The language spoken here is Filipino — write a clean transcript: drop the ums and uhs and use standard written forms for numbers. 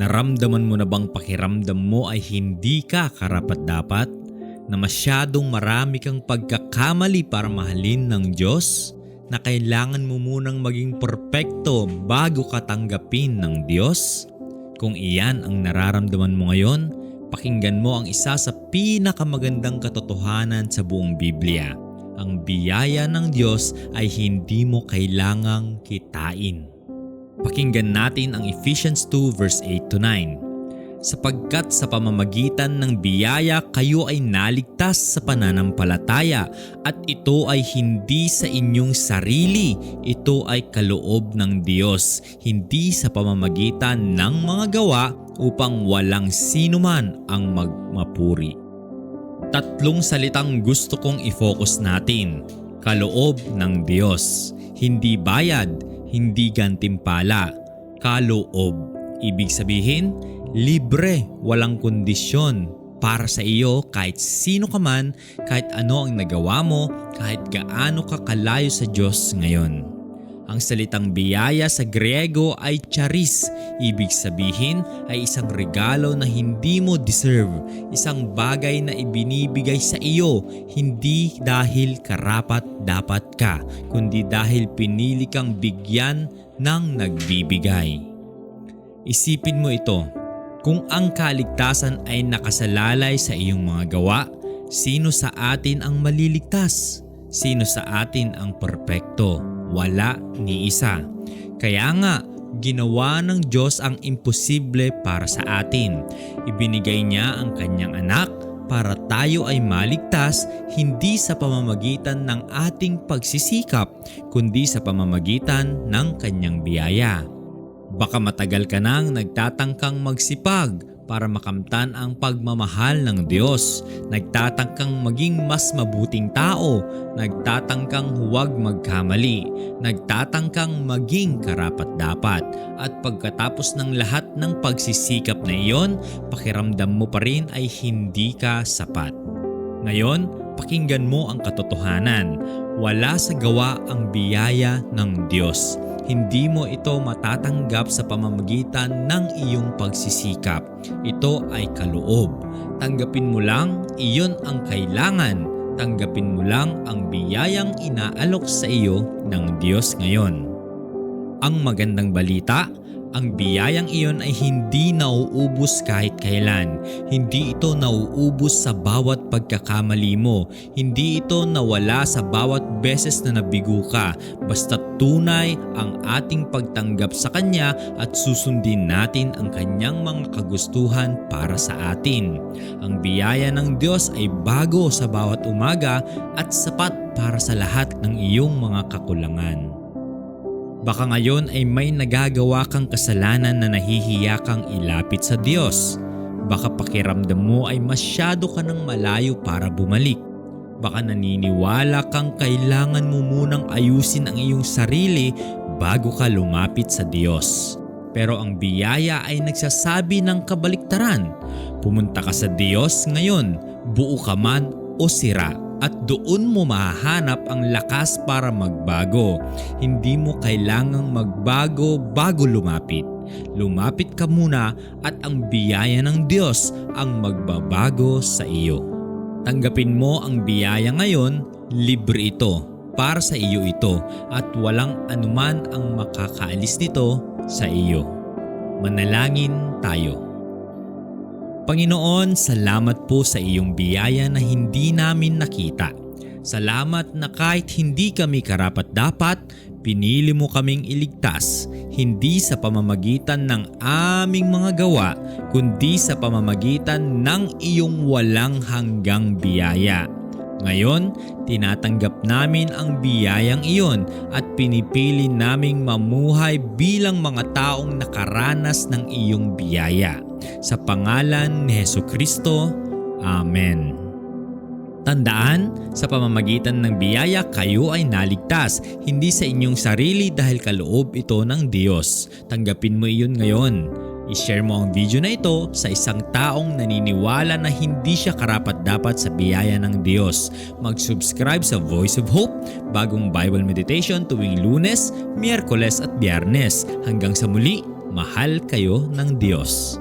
Naramdaman mo na bang pakiramdam mo ay hindi ka karapat-dapat? Na masyadong marami kang pagkakamali para mahalin ng Diyos? Na kailangan mo munang maging perpekto bago ka tanggapin ng Diyos? Kung iyan ang nararamdaman mo ngayon, pakinggan mo ang isa sa pinakamagandang katotohanan sa buong Biblia. Ang biyaya ng Diyos ay hindi mo kailangang kitain. Pakinggan natin ang Ephesians 2 verse 8-9. Sapagkat sa pamamagitan ng biyaya kayo ay naligtas sa pananampalataya at ito ay hindi sa inyong sarili, ito ay kaloob ng Diyos, hindi sa pamamagitan ng mga gawa upang walang sinuman ang magmapuri. Tatlong salitang gusto kong i-focus natin. Kaloob ng Diyos, hindi bayad, hindi gantimpala, kaloob. Ibig sabihin, libre, walang kondisyon para sa iyo kahit sino ka man, kahit ano ang nagawa mo, kahit gaano ka kalayo sa Diyos ngayon. Ang salitang biyaya sa Griego ay charis. Ibig sabihin ay isang regalo na hindi mo deserve, isang bagay na ibinibigay sa iyo hindi dahil karapat-dapat ka, kundi dahil pinili kang bigyan ng nagbibigay. Isipin mo ito, kung ang kaligtasan ay nakasalalay sa iyong mga gawa, sino sa atin ang maliligtas? Sino sa atin ang perpekto? Wala ni isa. Kaya nga, ginawa ng Diyos ang imposible para sa atin. Ibinigay niya ang kanyang anak para tayo ay maligtas hindi sa pamamagitan ng ating pagsisikap, kundi sa pamamagitan ng kanyang biyaya. Baka matagal ka nang nagtatangkang magsipag para makamtan ang pagmamahal ng Diyos. Nagtatangkang maging mas mabuting tao. Nagtatangkang huwag magkamali. Nagtatangkang maging karapat-dapat. At pagkatapos ng lahat ng pagsisikap na iyon, pakiramdam mo pa rin ay hindi ka sapat. Ngayon, pakinggan mo ang katotohanan. Wala sa gawa ang biyaya ng Diyos. Hindi mo ito matatanggap sa pamamagitan ng iyong pagsisikap. Ito ay kaloob. Tanggapin mo lang, iyon ang kailangan. Tanggapin mo lang ang biyayang inaalok sa iyo ng Diyos ngayon. Ang magandang balita, ang biyayang iyon ay hindi nauubos kahit kailan. Hindi ito nauubos sa bawat pagkakamali mo. Hindi ito nawala sa bawat beses na nabigo ka. Basta tunay ang ating pagtanggap sa Kanya at susundin natin ang Kanyang mga kagustuhan para sa atin. Ang biyaya ng Diyos ay bago sa bawat umaga at sapat para sa lahat ng iyong mga kakulangan. Baka ngayon ay may nagagawa kang kasalanan na nahihiya kang ilapit sa Diyos. Baka pakiramdam mo ay masyado ka nang malayo para bumalik. Baka naniniwala kang kailangan mo munang ayusin ang iyong sarili bago ka lumapit sa Diyos. Pero ang biyaya ay nagsasabi ng kabaliktaran. Pumunta ka sa Diyos ngayon, buo ka man o sira. At doon mo mahahanap ang lakas para magbago. Hindi mo kailangang magbago bago lumapit. Lumapit ka muna at ang biyaya ng Diyos ang magbabago sa iyo. Tanggapin mo ang biyaya ngayon, libre ito. Para sa iyo ito at walang anuman ang makakaalis nito sa iyo. Manalangin tayo. Panginoon, salamat po sa iyong biyaya na hindi namin nakita. Salamat na kahit hindi kami karapat-dapat, pinili mo kaming iligtas, hindi sa pamamagitan ng aming mga gawa, kundi sa pamamagitan ng iyong walang hanggang biyaya. Ngayon, tinatanggap namin ang biyayang iyon at pinipili naming mamuhay bilang mga taong nakaranas ng iyong biyaya. Sa pangalan ni Jesucristo, Amen. Tandaan, sa pamamagitan ng biyaya kayo ay naligtas, hindi sa inyong sarili dahil kaloob ito ng Diyos. Tanggapin mo iyon ngayon. I-share mo ang video na ito sa isang taong naniniwala na hindi siya karapat-dapat sa biyaya ng Diyos. Mag-subscribe sa Voice of Hope, bagong Bible Meditation tuwing Lunes, Miyerkules at Biyernes. Hanggang sa muli, mahal kayo ng Diyos.